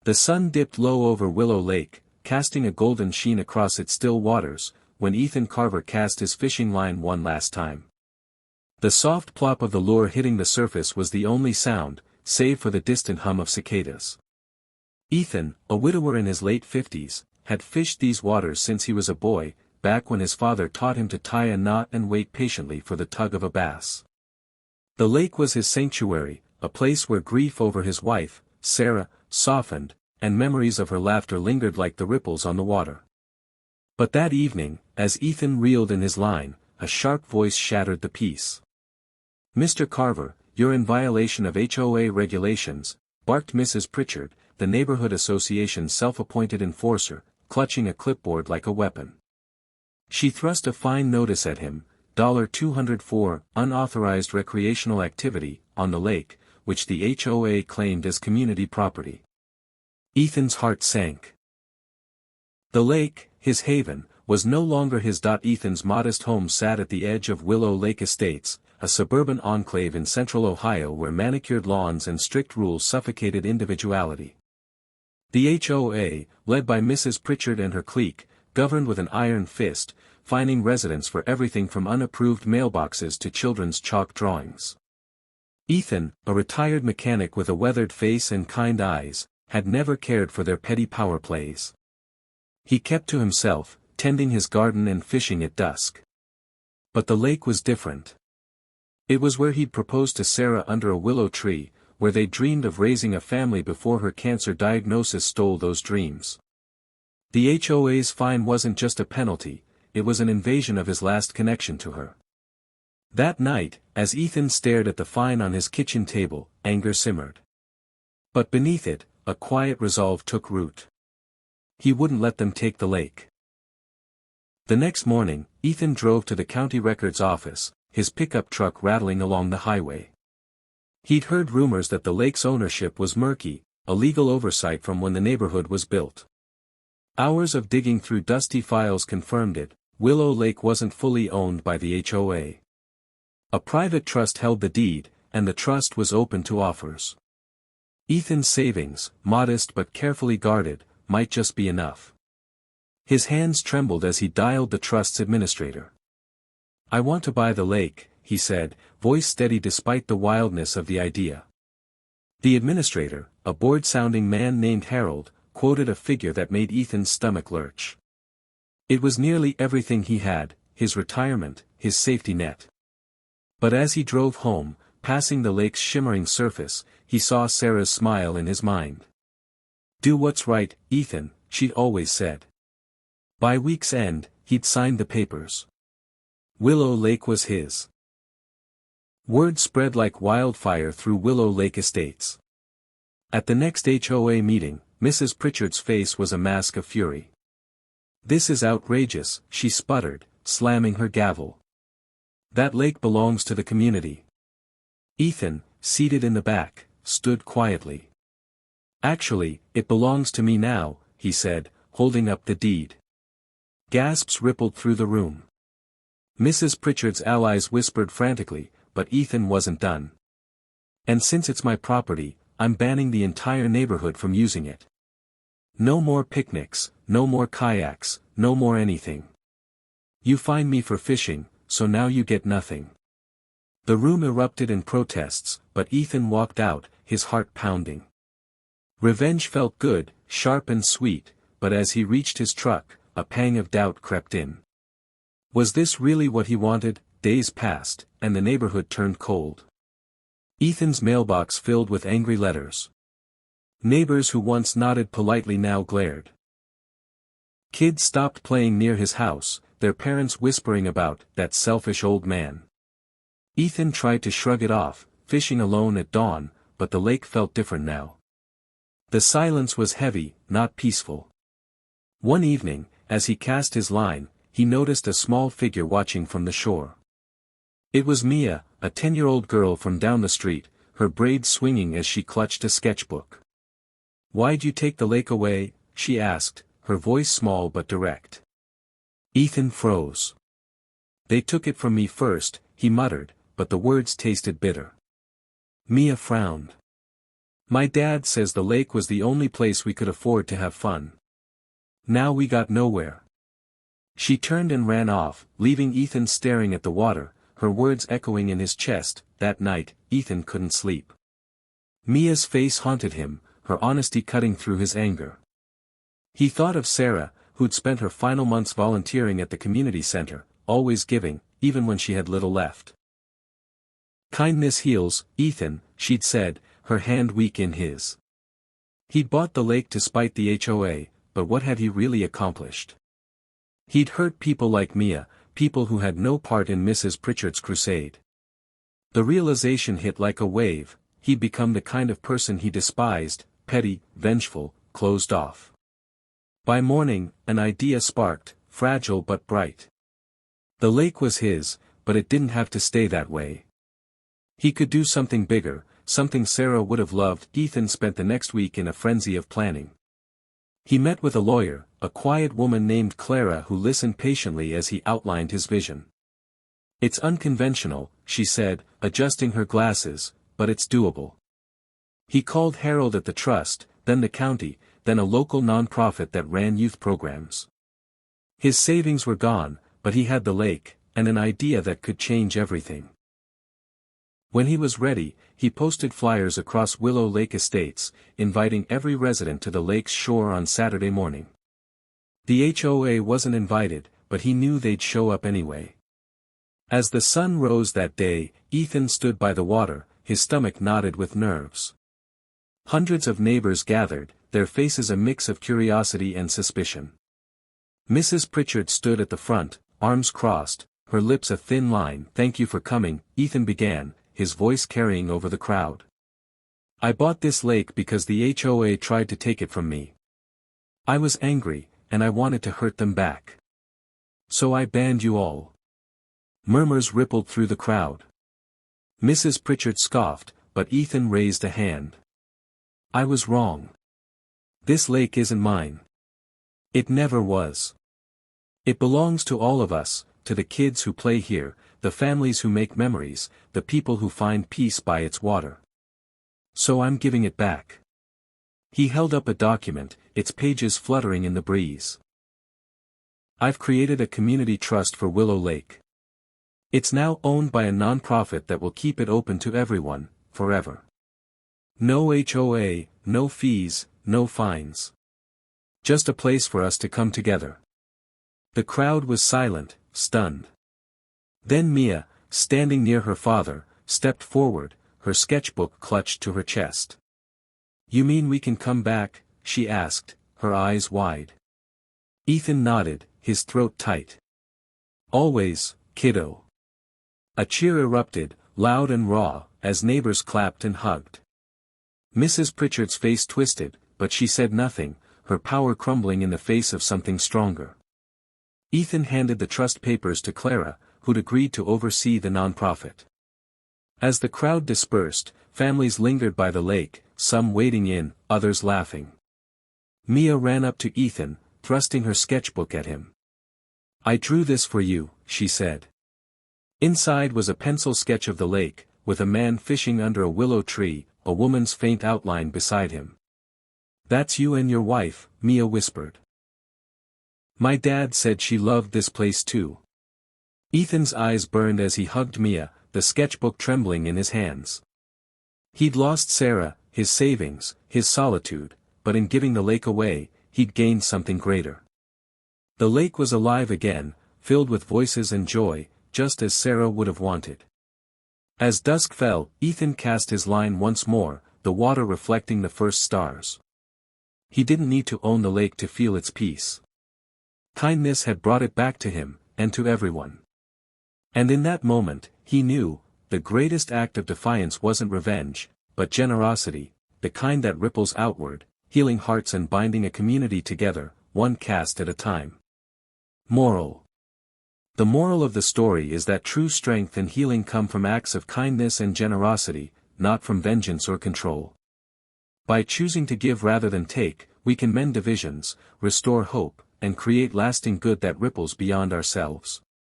The sun dipped low over Willow Lake, casting a golden sheen across its still waters, when Ethan Carver cast his fishing line one last time. The soft plop of the lure hitting the surface was the only sound, save for the distant hum of cicadas. Ethan, a widower in his late 50s, had fished these waters since he was a boy, back when his father taught him to tie a knot and wait patiently for the tug of a bass. The lake was his sanctuary, a place where grief over his wife, Sarah, softened, and memories of her laughter lingered like the ripples on the water. But that evening, as Ethan reeled in his line, a sharp voice shattered the peace. "Mr. Carver, you're in violation of HOA regulations," barked Mrs. Pritchard, the neighborhood association's self-appointed enforcer, clutching a clipboard like a weapon. She thrust a fine notice at him, $200 for unauthorized recreational activity on the lake, which the HOA claimed as community property. Ethan's heart sank. The lake, his haven, was no longer his. Ethan's modest home sat at the edge of Willow Lake Estates, a suburban enclave in central Ohio where manicured lawns and strict rules suffocated individuality. The HOA, led by Mrs. Pritchard and her clique, governed with an iron fist, fining residents for everything from unapproved mailboxes to children's chalk drawings. Ethan, a retired mechanic with a weathered face and kind eyes, had never cared for their petty power plays. He kept to himself, tending his garden and fishing at dusk. But the lake was different. It was where he'd proposed to Sarah under a willow tree, where they dreamed of raising a family before her cancer diagnosis stole those dreams. The HOA's fine wasn't just a penalty, it was an invasion of his last connection to her. That night, as Ethan stared at the fine on his kitchen table, anger simmered. But beneath it, a quiet resolve took root. He wouldn't let them take the lake. The next morning, Ethan drove to the county records office, his pickup truck rattling along the highway. He'd heard rumors that the lake's ownership was murky, a legal oversight from when the neighborhood was built. Hours of digging through dusty files confirmed it. Willow Lake wasn't fully owned by the HOA. A private trust held the deed, and the trust was open to offers. Ethan's savings, modest but carefully guarded, might just be enough. His hands trembled as he dialed the trust's administrator. "I want to buy the lake," he said, voice steady despite the wildness of the idea. The administrator, a bored-sounding man named Harold, quoted a figure that made Ethan's stomach lurch. It was nearly everything he had, his retirement, his safety net. But as he drove home, passing the lake's shimmering surface, he saw Sarah's smile in his mind. "Do what's right, Ethan," she'd always said. By week's end, he'd signed the papers. Willow Lake was his. Word spread like wildfire through Willow Lake Estates. At the next HOA meeting, Mrs. Pritchard's face was a mask of fury. "This is outrageous," she sputtered, slamming her gavel. "That lake belongs to the community." Ethan, seated in the back, stood quietly. "Actually, it belongs to me now," he said, holding up the deed. Gasps rippled through the room. Mrs. Pritchard's allies whispered frantically, but Ethan wasn't done. "And since it's my property, I'm banning the entire neighborhood from using it. No more picnics, no more kayaks, no more anything. You fined me for fishing, so now you get nothing." The room erupted in protests, but Ethan walked out, his heart pounding. Revenge felt good, sharp and sweet, but as he reached his truck, a pang of doubt crept in. Was this really what he wanted? Days passed, and the neighborhood turned cold. Ethan's mailbox filled with angry letters. Neighbors who once nodded politely now glared. Kids stopped playing near his house, their parents whispering about that selfish old man. Ethan tried to shrug it off, fishing alone at dawn, but the lake felt different now. The silence was heavy, not peaceful. One evening, as he cast his line, he noticed a small figure watching from the shore. It was Mia, a 10-year-old girl from down the street, her braids swinging as she clutched a sketchbook. "Why'd you take the lake away?" she asked, her voice small but direct. Ethan froze. "They took it from me first," he muttered, but the words tasted bitter. Mia frowned. My dad says the lake was the only place we could afford to have fun. Now we got nowhere. She turned and ran off, leaving Ethan staring at the water, her words echoing in his chest. That night, Ethan couldn't sleep. Mia's face haunted him, her honesty cutting through his anger. He thought of Sarah, who'd spent her final months volunteering at the community center, always giving, even when she had little left. Kindness heals, Ethan, she'd said, her hand weak in his. He'd bought the lake to spite the HOA, but what had he really accomplished? He'd hurt people like Mia, people who had no part in Mrs. Pritchard's crusade. The realization hit like a wave, he'd become the kind of person he despised, petty, vengeful, closed off. By morning, an idea sparked, fragile but bright. The lake was his, but it didn't have to stay that way. He could do something bigger, something Sarah would have loved. Ethan spent the next week in a frenzy of planning. He met with a lawyer, a quiet woman named Clara who listened patiently as he outlined his vision. It's unconventional, she said, adjusting her glasses, but it's doable. He called Harold at the trust, then the county, then a local nonprofit that ran youth programs. His savings were gone, but he had the lake, and an idea that could change everything. When he was ready, he posted flyers across Willow Lake Estates, inviting every resident to the lake's shore on Saturday morning. The HOA wasn't invited, but he knew they'd show up anyway. As the sun rose that day, Ethan stood by the water, his stomach knotted with nerves. Hundreds of neighbors gathered, their faces a mix of curiosity and suspicion. Mrs. Pritchard stood at the front, arms crossed, her lips a thin line. Thank you for coming, Ethan began, his voice carrying over the crowd. I bought this lake because the HOA tried to take it from me. I was angry, and I wanted to hurt them back. So I banned you all. Murmurs rippled through the crowd. Mrs. Pritchard scoffed, but Ethan raised a hand. I was wrong. This lake isn't mine. It never was. It belongs to all of us, to the kids who play here, the families who make memories, the people who find peace by its water. So I'm giving it back. He held up a document, its pages fluttering in the breeze. I've created a community trust for Willow Lake. It's now owned by a nonprofit that will keep it open to everyone, forever. No HOA, no fees, no fines. Just a place for us to come together. The crowd was silent, stunned. Then Mia, standing near her father, stepped forward, her sketchbook clutched to her chest. You mean we can come back? She asked, her eyes wide. Ethan nodded, his throat tight. Always, kiddo. A cheer erupted, loud and raw, as neighbors clapped and hugged. Mrs. Pritchard's face twisted, but she said nothing, her power crumbling in the face of something stronger. Ethan handed the trust papers to Clara, who'd agreed to oversee the nonprofit. As the crowd dispersed, families lingered by the lake, some wading in, others laughing. Mia ran up to Ethan, thrusting her sketchbook at him. I drew this for you, she said. Inside was a pencil sketch of the lake, with a man fishing under a willow tree, a woman's faint outline beside him. That's you and your wife, Mia whispered. My dad said she loved this place too. Ethan's eyes burned as he hugged Mia, the sketchbook trembling in his hands. He'd lost Sarah, his savings, his solitude, but in giving the lake away, he'd gained something greater. The lake was alive again, filled with voices and joy, just as Sarah would have wanted. As dusk fell, Ethan cast his line once more, the water reflecting the first stars. He didn't need to own the lake to feel its peace. Kindness had brought it back to him, and to everyone. And in that moment, he knew, the greatest act of defiance wasn't revenge, but generosity, the kind that ripples outward, healing hearts and binding a community together, one cast at a time. Moral. The moral of the story is that true strength and healing come from acts of kindness and generosity, not from vengeance or control. By choosing to give rather than take, we can mend divisions, restore hope, and create lasting good that ripples beyond ourselves.